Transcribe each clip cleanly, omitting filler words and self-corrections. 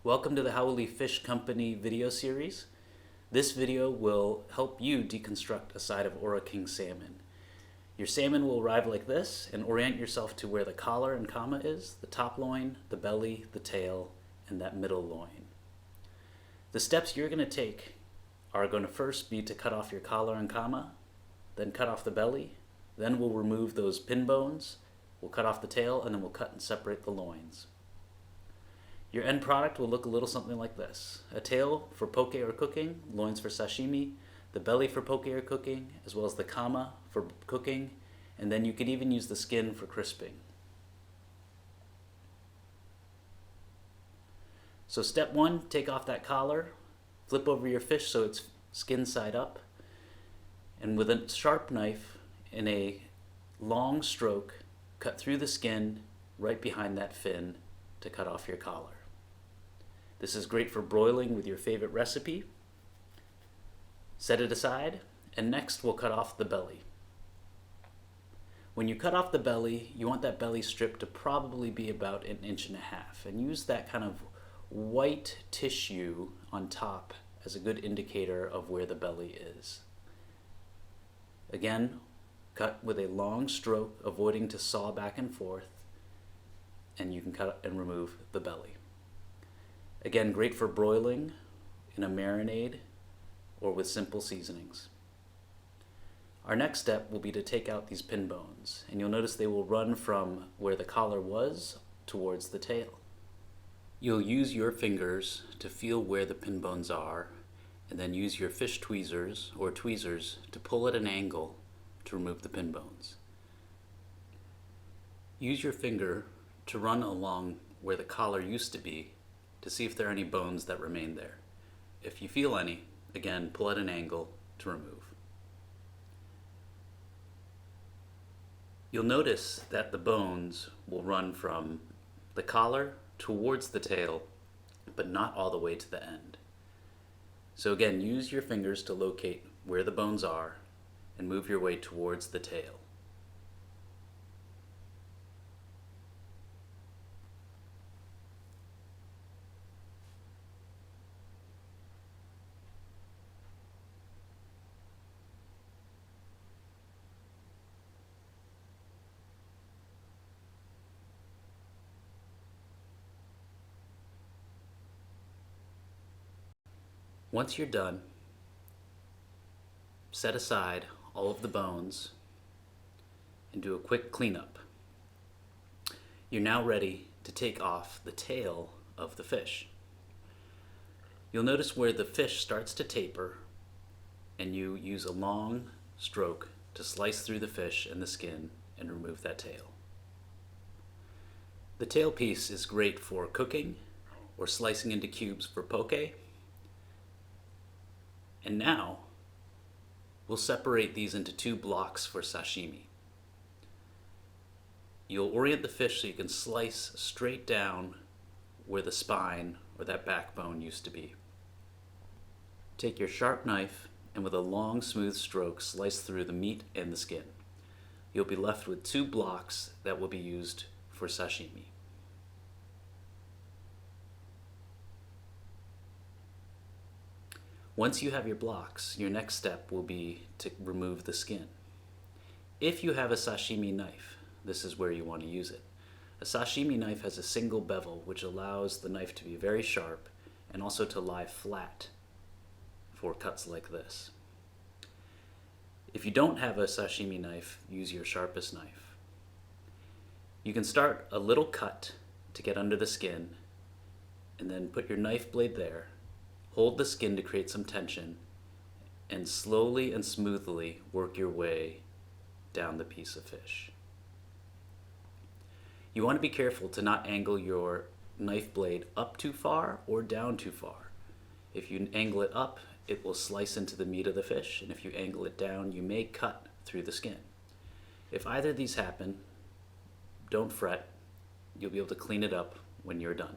Welcome to the Howley Fish Company video series. This video will help you deconstruct a side of Ora King salmon. Your salmon will arrive like this, and orient yourself to where the collar and comma is, the top loin, the belly, the tail, and that middle loin. The steps you're going to take are going to first be to cut off your collar and comma, then cut off the belly, then we'll remove those pin bones, we'll cut off the tail, and then we'll cut and separate the loins. Your end product will look a little something like this. A tail for poke or cooking, loins for sashimi, the belly for poke or cooking, as well as the comma for cooking, and then you could even use the skin for crisping. So step one, take off that collar, flip over your fish so it's skin side up, and with a sharp knife in a long stroke, cut through the skin right behind that fin to cut off your collar. This is great for broiling with your favorite recipe. Set it aside, and next we'll cut off the belly. When you cut off the belly, you want that belly strip to probably be about 1.5 inches, and use that kind of white tissue on top as a good indicator of where the belly is. Again, cut with a long stroke, avoiding to saw back and forth, and you can cut and remove the belly. Again, great for broiling in a marinade or with simple seasonings. Our next step will be to take out these pin bones, and you'll notice they will run from where the collar was towards the tail. You'll use your fingers to feel where the pin bones are, and then use your fish tweezers or tweezers to pull at an angle to remove the pin bones. Use your finger to run along where the collar used to be to see if there are any bones that remain there. If you feel any, again, pull at an angle to remove. You'll notice that the bones will run from the collar towards the tail, but not all the way to the end. So again, use your fingers to locate where the bones are and move your way towards the tail. Once you're done, set aside all of the bones and do a quick cleanup. You're now ready to take off the tail of the fish. You'll notice where the fish starts to taper, and you use a long stroke to slice through the fish and the skin and remove that tail. The tail piece is great for cooking or slicing into cubes for poke. And now, we'll separate these into 2 blocks for sashimi. You'll orient the fish so you can slice straight down where the spine or that backbone used to be. Take your sharp knife and with a long, smooth stroke, slice through the meat and the skin. You'll be left with 2 blocks that will be used for sashimi. Once you have your blocks, your next step will be to remove the skin. If you have a sashimi knife, this is where you want to use it. A sashimi knife has a single bevel, which allows the knife to be very sharp and also to lie flat for cuts like this. If you don't have a sashimi knife, use your sharpest knife. You can start a little cut to get under the skin, and then put your knife blade there. Hold the skin to create some tension, and slowly and smoothly work your way down the piece of fish. You want to be careful to not angle your knife blade up too far or down too far. If you angle it up, it will slice into the meat of the fish, and if you angle it down, you may cut through the skin. If either of these happen, don't fret. You'll be able to clean it up when you're done.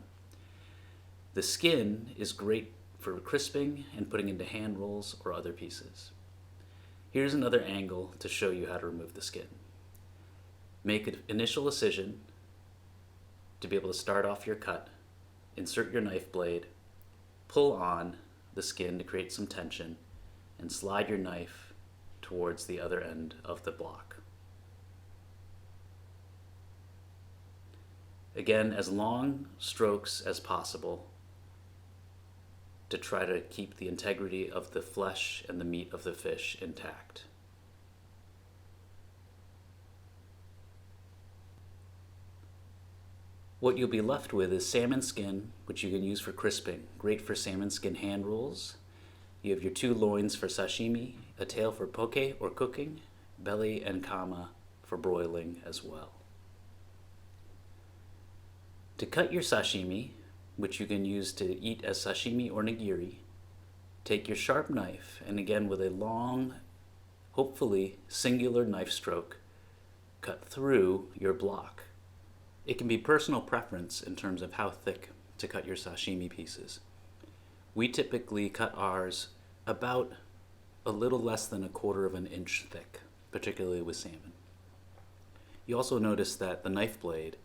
The skin is great for crisping and putting into hand rolls or other pieces. Here's another angle to show you how to remove the skin. Make an initial incision to be able to start off your cut, insert your knife blade, pull on the skin to create some tension, and slide your knife towards the other end of the block. Again, as long strokes as possible to try to keep the integrity of the flesh and the meat of the fish intact. What you'll be left with is salmon skin, which you can use for crisping. Great for salmon skin hand rolls. You have your 2 loins for sashimi, a tail for poke or cooking, belly and kama for broiling as well. To cut your sashimi, which you can use to eat as sashimi or nigiri, take your sharp knife and again with a long, hopefully singular knife stroke, cut through your block. It can be personal preference in terms of how thick to cut your sashimi pieces. We typically cut ours about a little less than 1/4 of an inch thick, particularly with salmon. You also notice that the knife blade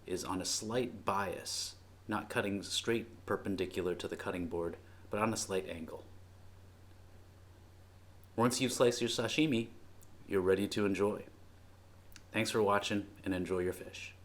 is on a slight bias, not cutting straight perpendicular to the cutting board, but on a slight angle. Once you've sliced your sashimi, you're ready to enjoy. Thanks for watching and enjoy your fish.